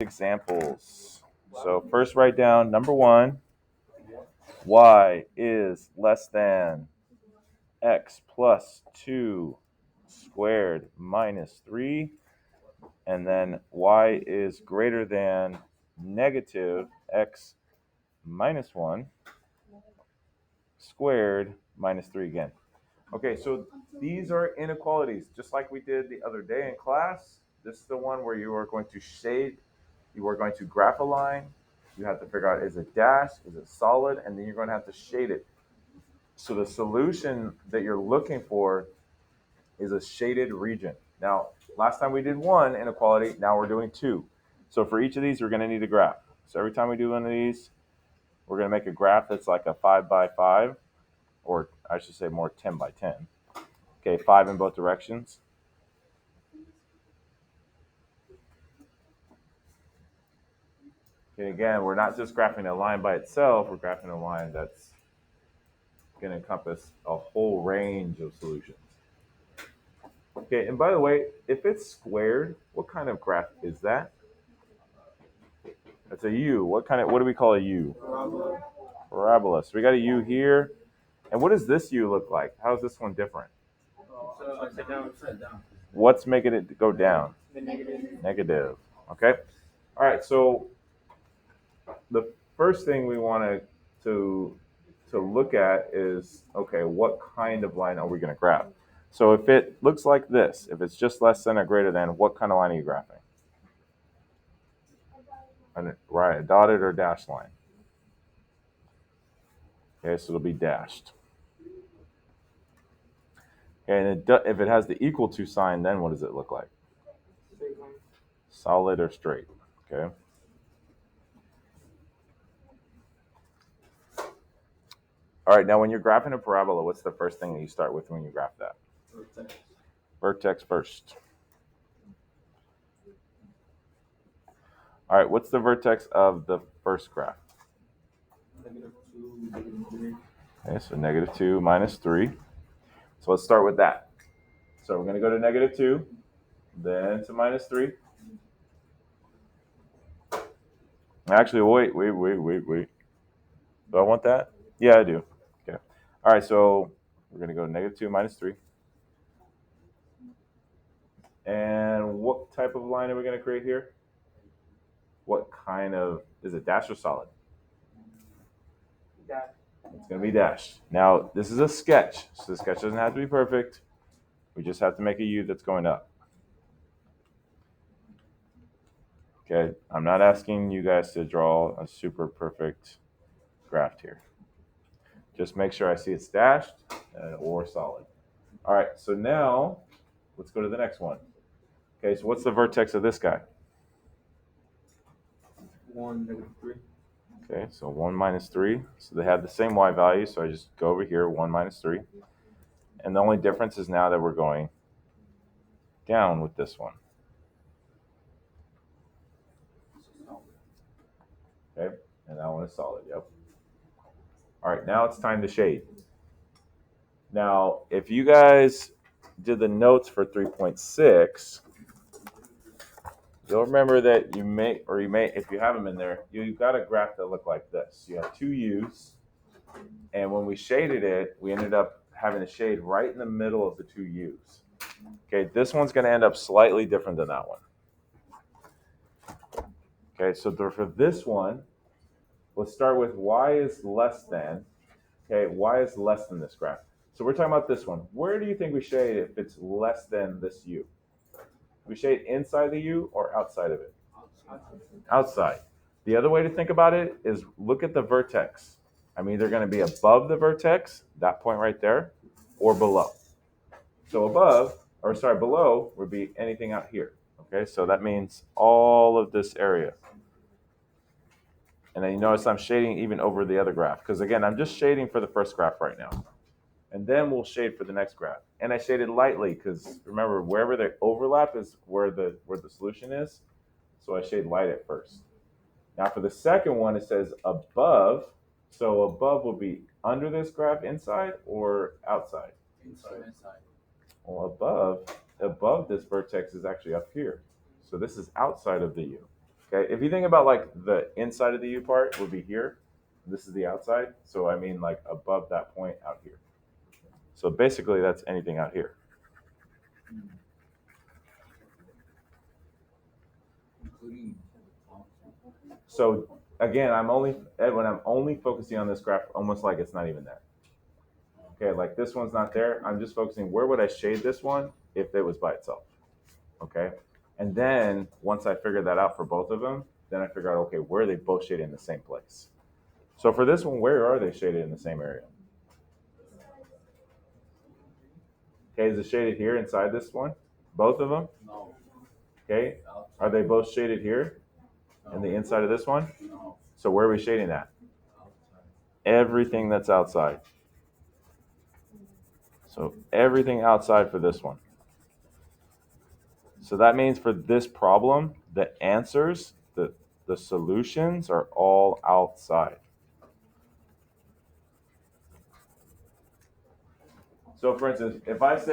Examples. So first write down number 1, y is less than x plus 2 squared minus 3, and then y is greater than negative x minus 1 squared minus 3 again. Okay, so these are inequalities, just like we did the other day in class. This is the one where you are going to shade, you are going to graph a line. You have to figure out, is it dashed, is it solid, and then you're going to have to shade it. So the solution that you're looking for is a shaded region. Now, last time we did 1 inequality, now we're doing 2. So for each of these, we're going to need a graph. So every time we do one of these, we're going to make a graph that's like a 5 by 5, or I should say more 10 by 10. Okay, 5 in both directions. Okay, again, we're not just graphing a line by itself, we're graphing a line that's going to encompass a whole range of solutions. Okay, and by the way, if it's squared, what kind of graph is that? That's a U. What do we call a U? Parabola. So we got a U here. And what does this U look like? How is this one different? Upside down. What's making it go down? Negative. Okay. All right. So the first thing we want to look at is, okay, what kind of line are we going to graph? So if it looks like this, if it's just less than or greater than, what kind of line are you graphing? Right, a dotted or dashed line. Okay, so it'll be dashed. Okay, and if it has the equal to sign, then what does it look like? Solid or straight. Okay. All right, now when you're graphing a parabola, what's the first thing that you start with when you graph that? Vertex first. All right, what's the vertex of the first graph? -2, -3. Okay, so -2 minus 3. So let's start with that. So we're going to go to -2, then to -3. Actually, wait. Do I want that? Yeah, I do. Okay. All right, so we're going to go -2 minus 3. And what type of line are we going to create here? What kind of, is it dashed or solid? Dashed. It's going to be dashed. Now, this is a sketch, so the sketch doesn't have to be perfect. We just have to make a U that's going up. Okay, I'm not asking you guys to draw a super perfect graph here. Just make sure I see it's dashed or solid. All right, so now let's go to the next one. Okay, so what's the vertex of this guy? 1, -3. Okay, so 1 minus 3. So they have the same y value, so I just go over here, 1 minus 3. And the only difference is now that we're going down with this one. Okay, and that one is solid, yep. All right, now it's time to shade. Now, if you guys did the notes for 3.6, you'll remember that you may, if you have them in there, you've got a graph that look like this. You have 2 U's, and when we shaded it, we ended up having a shade right in the middle of the 2 U's. Okay, this one's going to end up slightly different than that one. Okay, so for this one, let's start with y is less than. Okay, y is less than this graph. So we're talking about this one. Where do you think we shade if it's less than this U? We shade inside the U or outside of it? Outside. The other way to think about it is look at the vertex. I'm either going to be above the vertex, that point right there, or below. So below would be anything out here. Okay, so that means all of this area. And then you notice I'm shading even over the other graph, because again, I'm just shading for the first graph right now. And then we'll shade for the next graph. And I shaded lightly because remember, wherever they overlap is where the solution is. So I shade light at first. Now for the second one, it says above. So above will be under this graph inside or outside? Inside. Well, above this vertex is actually up here. So this is outside of the U. Okay, if you think about like the inside of the U part would be here. This is the outside. So I mean like above that point out here. So basically that's anything out here. So again, when I'm only focusing on this graph, almost like it's not even there. Okay, like this one's not there. I'm just focusing where would I shade this one if it was by itself. Okay, and then once I figure that out for both of them, then I figure out okay where are they both shaded in the same place. So for this one, where are they shaded in the same area? Okay, is it shaded here inside this one? Both of them? No. Okay, are they both shaded here in the inside of this one? No. So where are we shading that? Everything that's outside. So everything outside for this one. So that means for this problem, the answers, the solutions are all outside. So for instance, if I asked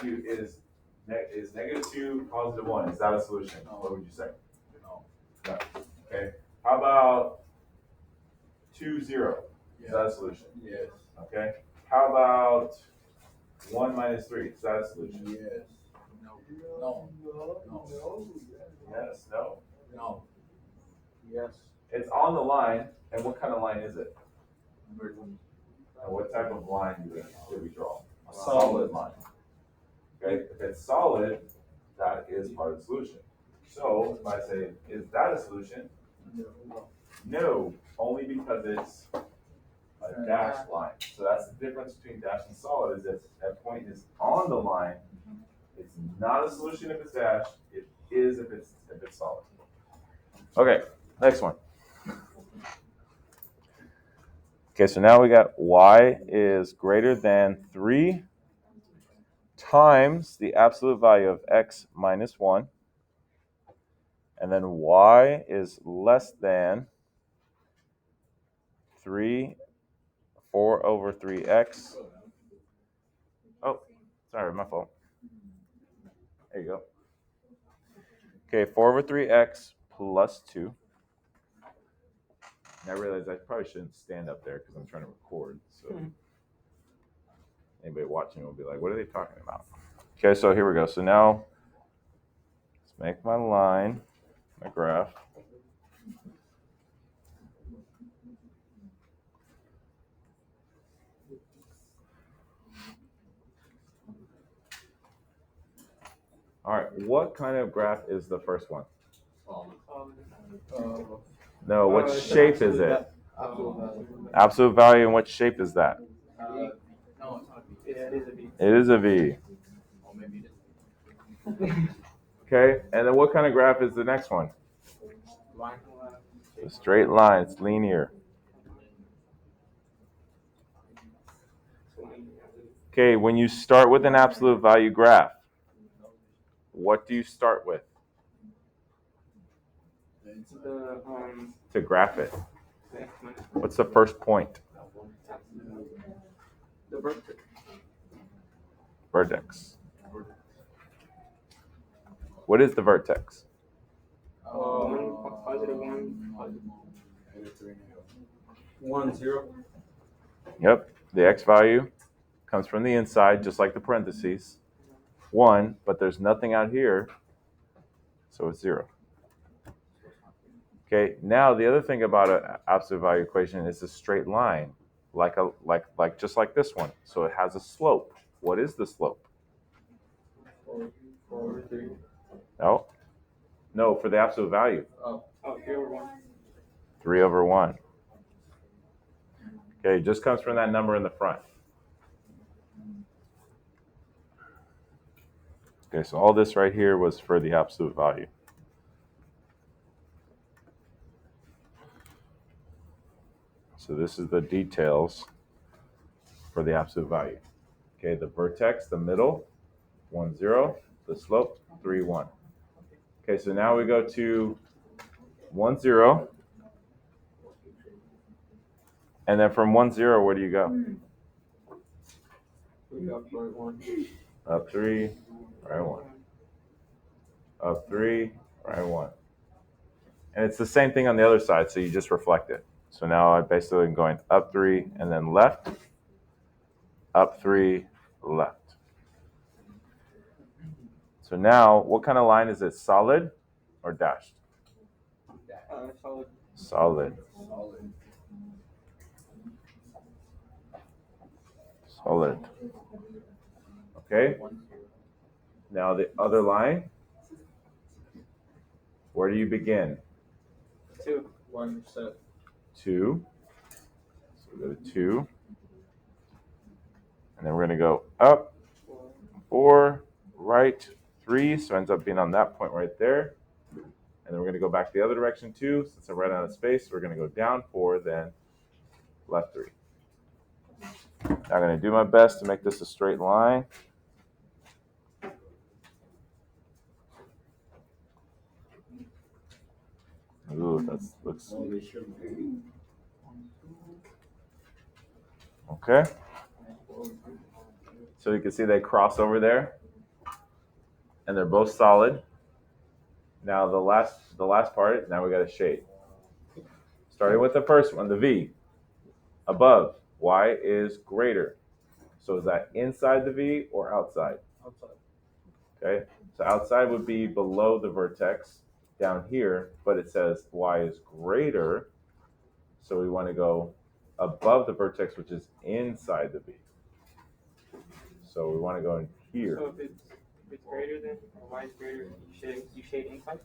you, is -2 +1, is that a solution? What would you say? No. No. Okay. How about 2, 0? Is that a solution? Yes. Okay. How about 1 - 3? Is that a solution? Yes. No. No. No. Yes. No. No. Yes. It's on the line, and what kind of line is it? And what type of line do we draw? A solid line. Okay. If it's solid, that is part of the solution. So if I say, is that a solution? No, only because it's a dashed line. So that's the difference between dash and solid, is that that point is on the line. It's not a solution if it's dashed. It is if it's solid. Okay, next one. Okay, so now we got y is greater than 3 times the absolute value of x minus 1. And then y is less than 4/3x. Oh, sorry, my fault. There you go. Okay, 4/3x plus 2. And I realized I probably shouldn't stand up there because I'm trying to record. So anybody watching will be like, what are they talking about? Okay, so here we go. So now let's make my line, my graph. All right, what kind of graph is the first one? No, what shape is it? Absolute value, and what shape is that? It is a V. Okay, and then what kind of graph is the next one? A straight line, it's linear. Okay, when you start with an absolute value graph, what do you start with? To graph it. What's the first point? The vertex. Vertex. What is the vertex? Positive 1, 0. Yep, the x value comes from the inside, just like the parentheses. 1, but there's nothing out here, so it's 0. Okay, now the other thing about an absolute value equation is a straight line, just like this one. So it has a slope. What is the slope? 4/3. No, for the absolute value. 3/1. 3/1. Okay, it just comes from that number in the front. Okay, so all this right here was for the absolute value. So this is the details for the absolute value. Okay, the vertex, the middle, 1, 0. The slope, 3, 1. Okay, so now we go to 1, 0. And then from 1, 0, where do you go? Up 1. Up 3, right 1. Up 3, Right, 1. And it's the same thing on the other side, so you just reflect it. So now I basically am going up 3 and then left, up 3, left. So now, what kind of line is it? Solid or dashed? Solid. Solid. Solid. Okay. Now the other line. Where do you begin? 2. 1 set. 2. So we go to 2. And then we're going to go up 4, right 3. So it ends up being on that point right there. And then we're going to go back the other direction 2. Since I ran out of space, we're going to go down 4, then left 3. Now I'm going to do my best to make this a straight line. Ooh, that looks okay. So you can see they cross over there, and they're both solid. Now the last part. Now we got a shade. Starting with the first one, the V. Above, Y is greater. So is that inside the V or outside? Outside. Okay. So outside would be below the vertex down here, but it says Y is greater. So we want to go above the vertex, which is inside the V. So we want to go in here. So if it's greater than, or Y is greater, you shade inside?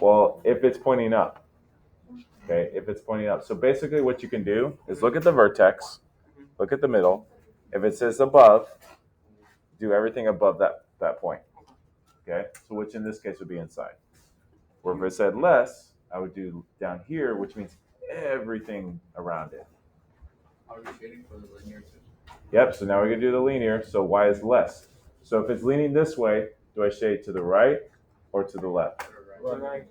Well, if it's pointing up. Okay, if it's pointing up. So basically what you can do is look at the vertex, look at the middle. If it says above, do everything above that point. Okay, so which in this case would be inside. Or if it said less, I would do down here, which means everything around it. Are we shading for the linear too? Yep, so now we're going to do the linear, so Y is less. So if it's leaning this way, do I shade to the right or to the left? Right.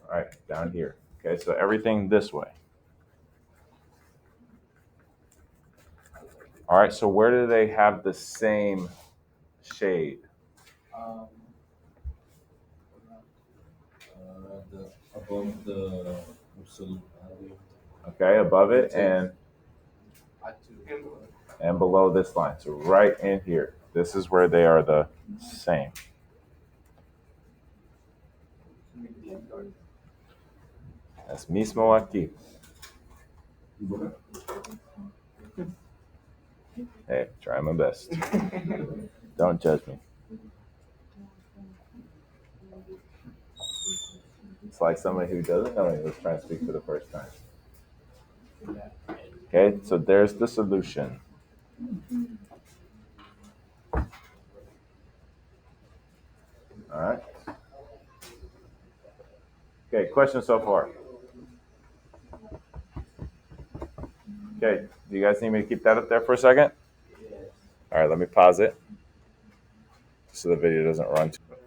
All right, down here. Okay, so everything this way. All right, so where do they have the same shade? Above the absolute value. Okay, above it and below this line. So right in here. This is where they are the same. Es mismo aquí. Hey, try my best. Don't judge me. It's like somebody who doesn't know English trying to speak for the first time. Okay, so there's the solution. All right. Okay, question so far. Okay, do you guys need me to keep that up there for a second? Yes. All right, let me pause it so the video doesn't run too much.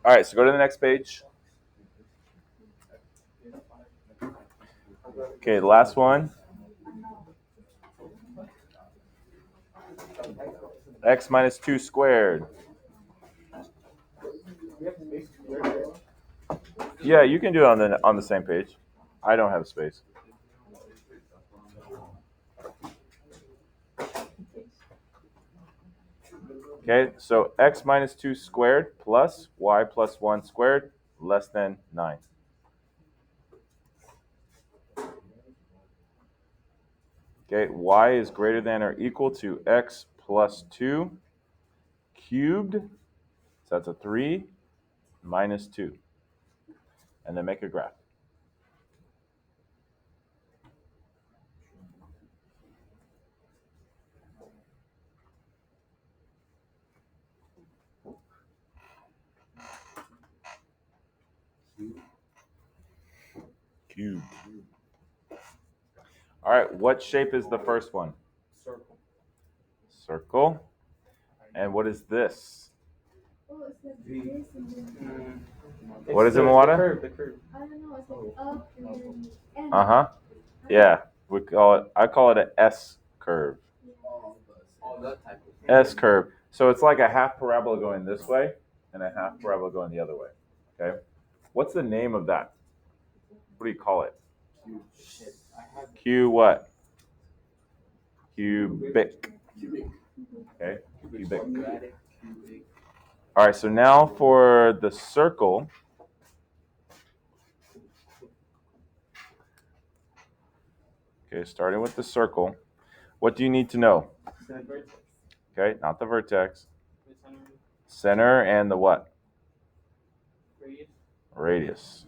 All right, so go to the next page. Okay, the last one. X minus 2 squared. Yeah, you can do it on the same page. I don't have space. Okay, so x minus 2 squared plus y plus 1 squared less than 9. Okay, y is greater than or equal to x plus 2 cubed. So that's a 3 minus 2. And then make a graph. Cubed. All right, what shape is the first one? Circle. Circle. And what is this? What is it, Mawada? The curve. I don't know. It's like up and then end. Uh-huh. Yeah, I call it an S curve. Oh, that type of S curve. So it's like a half parabola going this way and a half parabola going the other way. Okay. What's the name of that? What do you call it? Q what? Cubic. Okay. Cubic. All right. So now for the circle. Okay. Starting with the circle. What do you need to know? Okay. Not the vertex. Center and the what? Radius.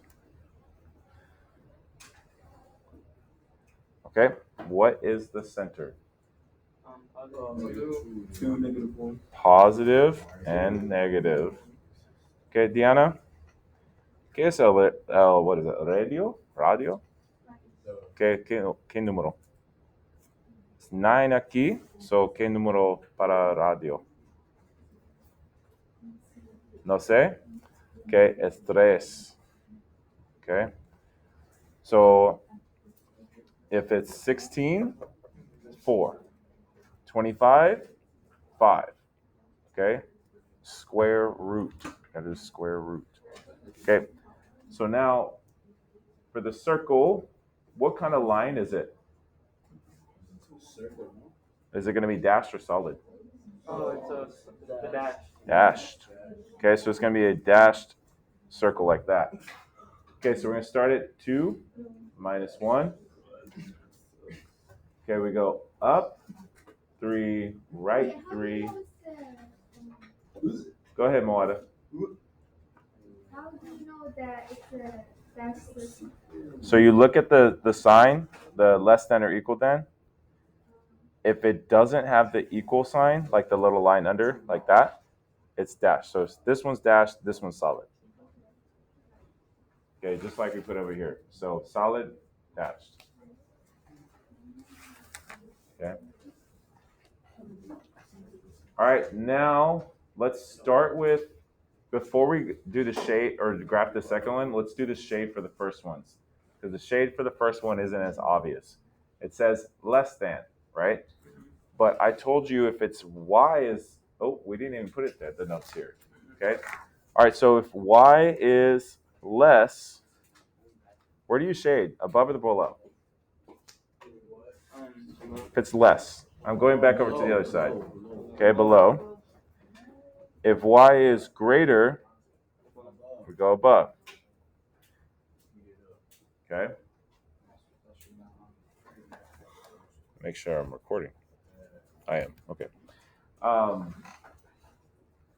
Okay. What is the center? Two, -1. Positive and negative. Okay, Diana. ¿Qué es what is it? Radio? Radio? ¿Qué número? It's 9 aquí. So, ¿qué número para radio? No sé. Okay, es 3. Okay. So, if it's 16, 4. 25, 5. Okay. Square root. That is square root. Okay. So now, for the circle, what kind of line is it? Circle, no? Is it going to be dashed or solid? Oh, it's a dash. Dashed. Okay, so it's going to be a dashed circle like that. Okay, so we're going to start at 2 minus 1. Okay, we go up 3, right 3. Go ahead, Moada. How do you know that it's a dash circle? So you look at the sign, the less than or equal than. If it doesn't have the equal sign, like the little line under, like that, it's dashed. So this one's dashed, this one's solid. Okay, just like we put over here. So solid, dashed. Okay. All right, now let's start with, before we do the shade or graph the second one, let's do the shade for the first ones. Because the shade for the first one isn't as obvious. It says less than, right? But I told you if it's y is, oh, we didn't even put it there, the notes here. Okay. All right, so if y is less, where do you shade? Above or below? If it's less. I'm going back over to the other side. Okay, below. If y is greater, we go above. Okay. Make sure I'm recording. I am. Okay.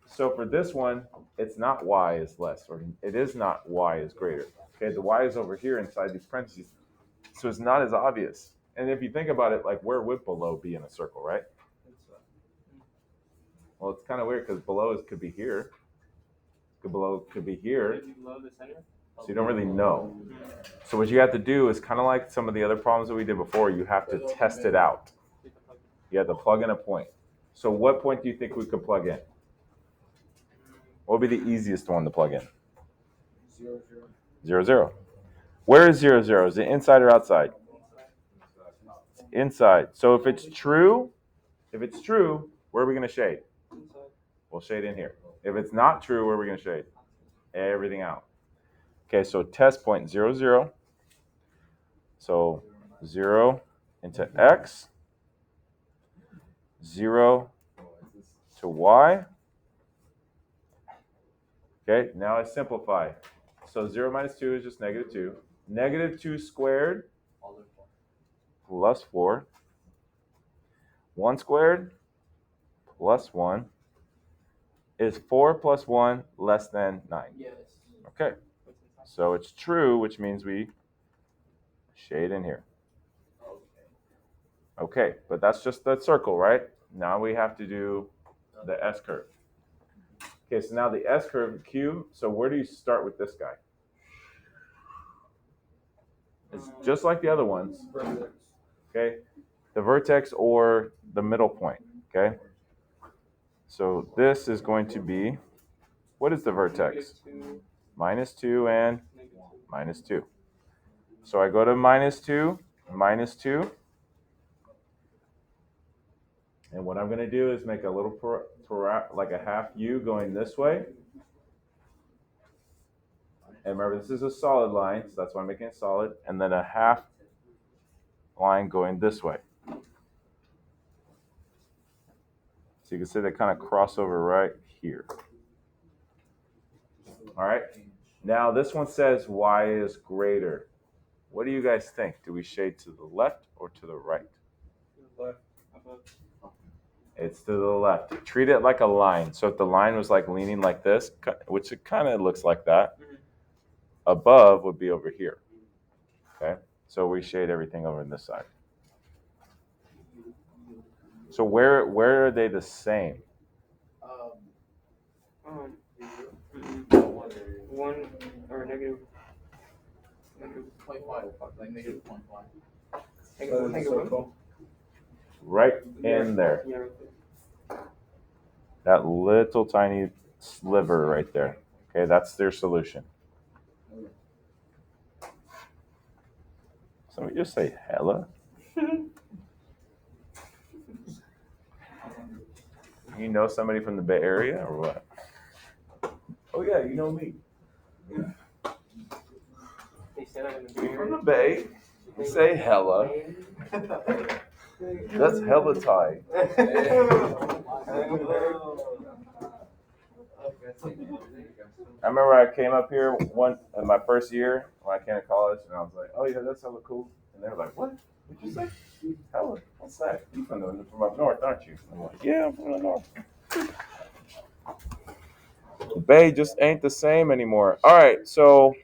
So for this one, it's not y is less, or it is not y is greater. Okay, the y is over here inside these parentheses. So it's not as obvious. And if you think about it, like where would below be in a circle, right? Well, it's kind of weird because below could be here. Below could be here. Below the center? So you don't really know. So what you have to do is kind of like some of the other problems that we did before, you have to test it out. You have to plug in a point. So what point do you think we could plug in? What would be the easiest one to plug in? 0, 0, 0. Where is 0, 0? Is it inside or outside? Inside. So if it's true, where are we going to shade? We'll shade in here. If it's not true, where are we going to shade? Everything out. Okay, so test point 0, 0. So 0 into x, 0 to y. Okay, now I simplify. So 0 minus 2 is just negative 2. Negative 2 squared plus 4. 1 squared plus 1 is 4 plus 1 less than 9. Yes. Okay, so it's true, which means we shade in here. Okay, but that's just the circle, right? Now we have to do the S curve. Okay, so now the S curve, Q, so where do you start with this guy? It's just like the other ones, okay? The vertex or the middle point, okay? So this is going to be, what is the vertex? -2 and -2. So I go to -2, -2. And what I'm going to do is make a little, like a half U going this way. And remember, this is a solid line, so that's why I'm making it solid. And then a half line going this way. So you can see they kind of cross over right here. All right. Now this one says y is greater. What do you guys think? Do we shade to the left or to the right? Left. Above. It's to the left. Treat it like a line. So if the line was like leaning like this, which it kind of looks like that, above would be over here. Okay. So we shade everything over on this side. So where are they the same? One or negative 0.5, like negative 0.5. negative one. Right in there. Yeah, right there. That little tiny sliver right there. Okay, that's their solution. Somebody just say hella. You know somebody from the Bay Area or what? Oh yeah, you know me. They said I'm in the From mirror. the Bay. Say hella. That's hella tight. I remember I came up here one in my first year when I came to college, and I was like, "Oh yeah, that's hella cool." And they were like, "What? What'd you say? Hella? What's that? You from up north, aren't you?" I'm like, "Yeah, I'm from the north." The Bay just ain't the same anymore. All right, so